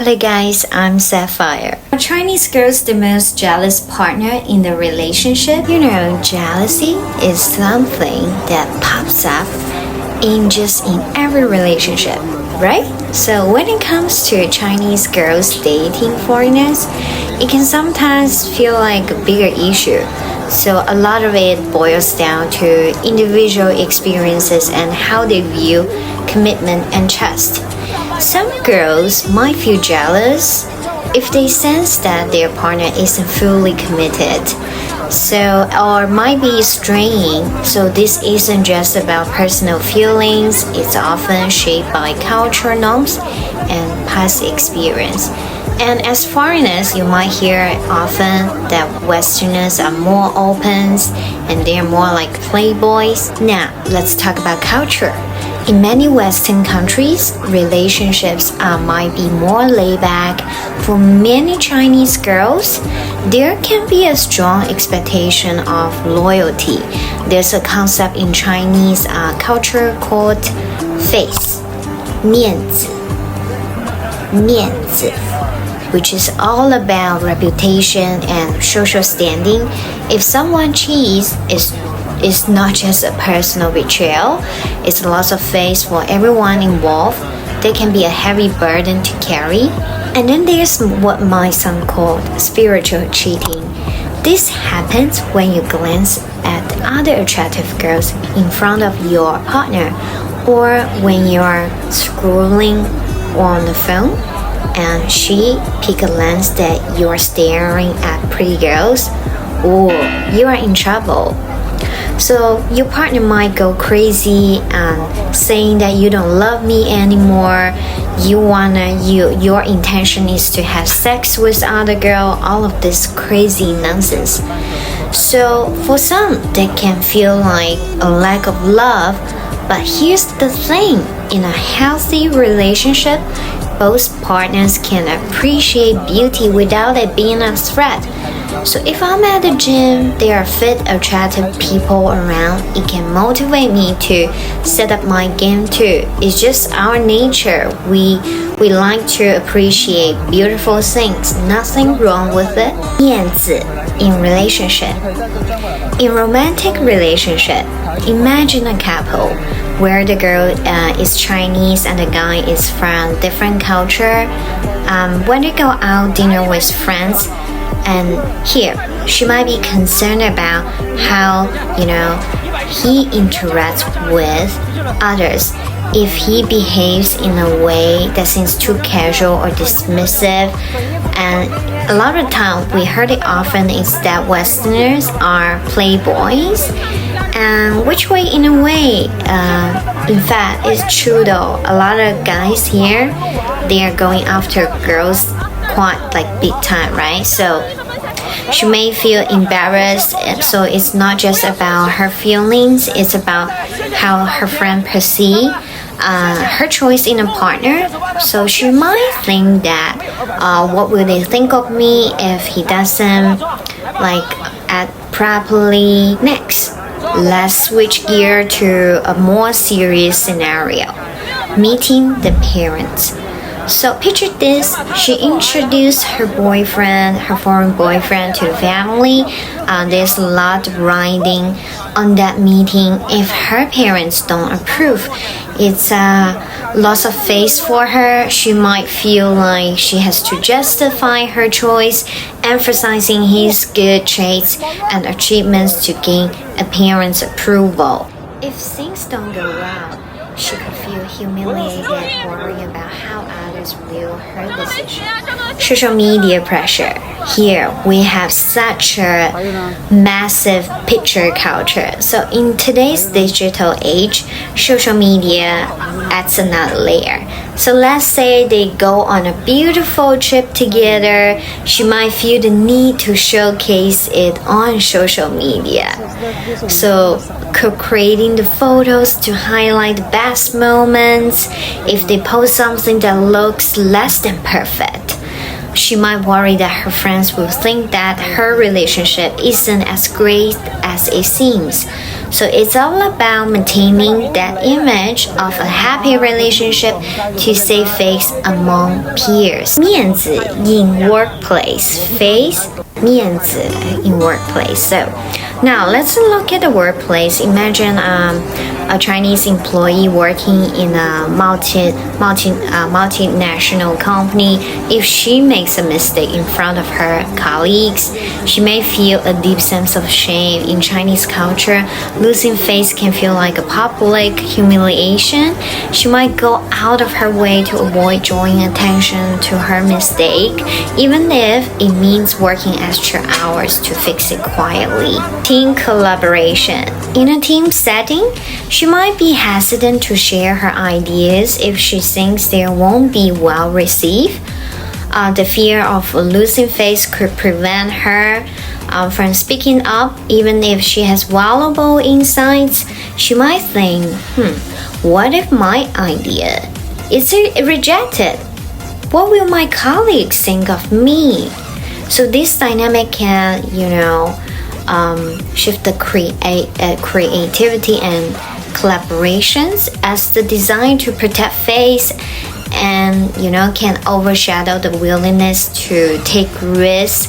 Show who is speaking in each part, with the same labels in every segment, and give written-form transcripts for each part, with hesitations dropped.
Speaker 1: Hello guys, I'm Sapphire. Are Chinese girls the most jealous partner in the relationship? You know, jealousy is something that pops up in every relationship, right? So when it comes to Chinese girls dating foreigners, it can sometimes feel like a bigger issue. So a lot of it boils down to individual experiences and how they view commitment and trust. Some girls might feel jealous if they sense that their partner isn't fully committed, or might be straying. So this isn't just about personal feelings, it's often shaped by cultural norms and past experience. And as foreigners, you might hear often that Westerners are more open and they're more like playboys. Now, let's talk about culture. In many Western countries, relationships might be more laid back. For many Chinese girls, there can be a strong expectation of loyalty. There's a concept in Chinese culture called face, 面子, which is all about reputation and social standing. If someone cheats, it's not just a personal betrayal, it's a loss of face for everyone involved. They can be a heavy burden to carry. And then there's what might sound called spiritual cheating. This happens when you glance at other attractive girls in front of your partner, or when you're scrolling on the phone and she pick a lens that you're staring at pretty girls. You are in trouble. So your partner might go crazy and saying that you don't love me anymore. Your intention is to have sex with other girl. All of this crazy nonsense. So for some, that can feel like a lack of love. But here's the thing: in a healthy relationship, both partners can appreciate beauty without it being a threat. So if I'm at the gym, there are fit, attractive people around, it can motivate me to set up my game too. It's just our nature. We like to appreciate beautiful things. Nothing wrong with it. 面子 in relationship. In romantic relationship, imagine a couple where the girl is Chinese and the guy is from different culture. When they go out dinner with friends, and here she might be concerned about how he interacts with others. If he behaves in a way that seems too casual or dismissive. And a lot of time we heard it often is that Westerners are playboys, and which way in a way in fact it's true though. A lot of guys here, they are going after girls quite like big time, right? So she may feel embarrassed. So it's not just about her feelings, it's about how her friend perceive her choice in a partner. So she might think that what will they think of me if he doesn't act properly. Next, let's switch gear to a more serious scenario: meeting the parents. So picture this: she introduced her foreign boyfriend to the family. There's a lot riding on that meeting. If her parents don't approve, it's a loss of face for her. She might feel like she has to justify her choice, emphasizing his good traits and achievements to gain a parent's approval. If things don't go well, she could feel humiliated, worrying about how others view her decision. Social media pressure. Here we have such a massive picture culture. So in today's digital age, social media adds another layer. So let's say they go on a beautiful trip together. She might feel the need to showcase it on social media. So creating the photos to highlight the best moments. If they post something that looks less than perfect, she might worry that her friends will think that her relationship isn't as great as it seems. So it's all about maintaining that image of a happy relationship to save face among peers. 面子 in workplace, face 面子 in workplace. So now let's look at the workplace. Imagine a Chinese employee working in a multinational company. If she makes a mistake in front of her colleagues, she may feel a deep sense of shame. In Chinese culture, losing face can feel like a public humiliation. She might go out of her way to avoid drawing attention to her mistake, even if it means working extra hours to fix it quietly. Team collaboration. In a team setting, she might be hesitant to share her ideas if she thinks they won't be well received. The fear of losing face could prevent her from speaking up. Even if she has valuable insights, she might think, what if my idea is rejected? What will my colleagues think of me? So this dynamic can, shift the creativity and collaborations as the desire to protect face and can overshadow the willingness to take risks.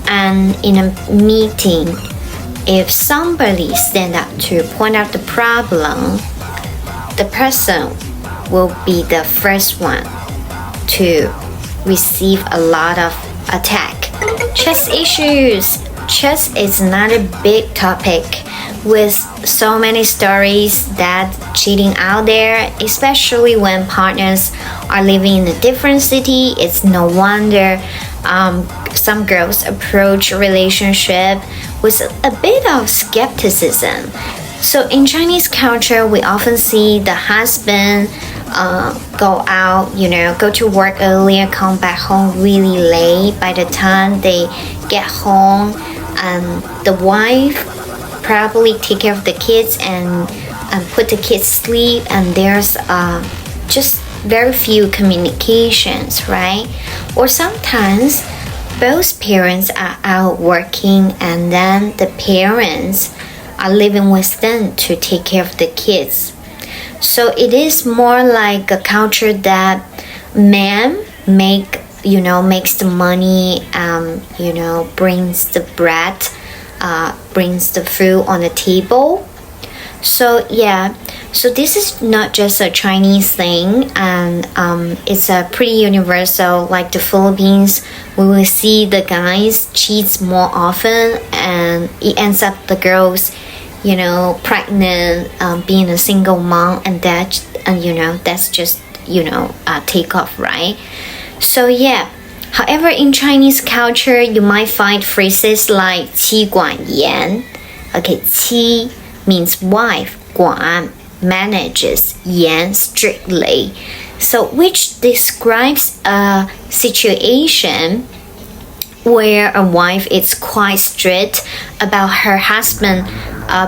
Speaker 1: And in a meeting, if somebody stand up to point out the problem, the person will be the first one to receive a lot of attack. Trust issues. Trust is another big topic with so many stories that cheating out there, especially when partners are living in a different city. It's no wonder some girls approach relationship with a bit of skepticism. So in Chinese culture, we often see the husband go out, go to work earlier, come back home really late. By the time they get home, the wife probably take care of the kids and put the kids to sleep, and there's just very few communications, right? Or sometimes both parents are out working and then the parents are living with them to take care of the kids. So it is more like a culture that man makes the money, brings the bread, brings the food on the table. So this is not just a Chinese thing, and it's a pretty universal. Like the Philippines, we will see the guys cheats more often, and it ends up the girls, pregnant, being a single mom, and that's just take off, right? So however, in Chinese culture, you might find phrases like 妻管严. Okay, 妻 means wife, 管 manages, 严 strictly. So which describes a situation where a wife is quite strict about her husband's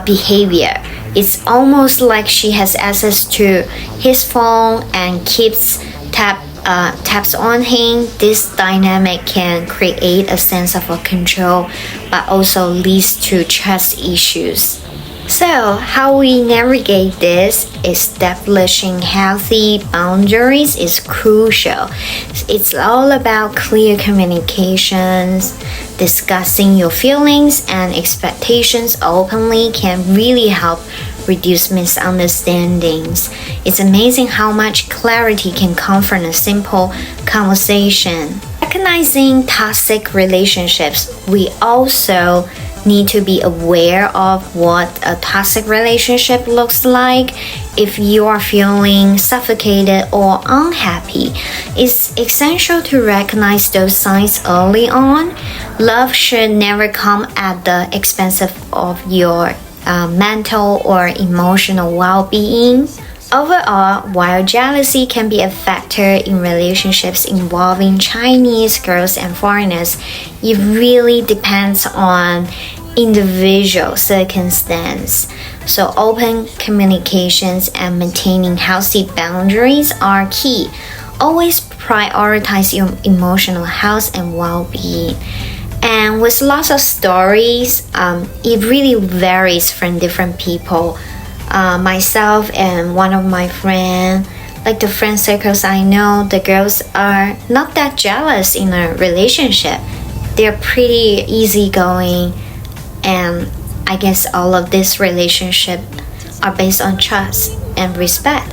Speaker 1: behavior. It's almost like she has access to his phone and keeps taps on him. This dynamic can create a sense of control, but also leads to trust issues. So how we navigate this, establishing healthy boundaries is crucial. It's all about clear communications. Discussing your feelings and expectations openly can really help reduce misunderstandings. It's amazing how much clarity can come from a simple conversation. Recognizing toxic relationships, we also need to be aware of what a toxic relationship looks like. If you are feeling suffocated or unhappy, it's essential to recognize those signs early on. Love should never come at the expense of your mental or emotional well-being. Overall, while jealousy can be a factor in relationships involving Chinese girls and foreigners, it really depends on individual circumstance. So open communications and maintaining healthy boundaries are key. Always prioritize your emotional health and well-being. And with lots of stories, it really varies from different people. Myself and one of my friends, like the friend circles I know, the girls are not that jealous in a relationship. They're pretty easygoing, and I guess all of these relationships are based on trust and respect.